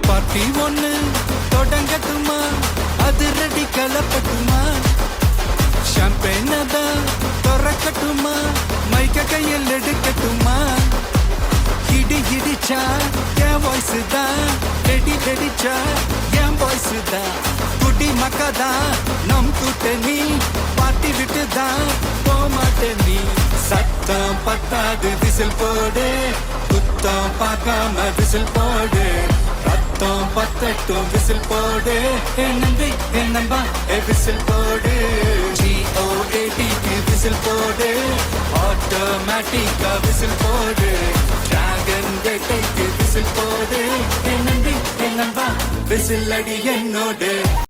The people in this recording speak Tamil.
பார்ட்டி ஒண்ணு தொடங்கட்டுமா, அது ரெடி கலப்பட்டுமா, ஷாம்பெயின தான் திறக்கட்டுமா, மைக்க கையில் எடுக்கட்டுமா, இடி இடிச்சா என் வாய்ஸ் தான், வெடி வெடிச்சா என் வாய்ஸ் தான், குடி மக்கதான் நம் கூட்டணி, பார்ட்டி விட்டு தான் போமாட்ட நீ, சத்தம் பத்தாது விசில் போடு, குத்தம் பார்க்காம விசில் போடு, ரத்தம் பத்தட்டும் விசில் போடு, என் நம்பி என் நம்பா விசில் போடு, GOATக்கு விசில் போடு, ஆட்டோமேட்டிக்கா விசில் போடு, டிராகன் வேட்டைக்கு விசில் போடு, என் நம்பி என் நம்பா விசில் அடி என்னோடு.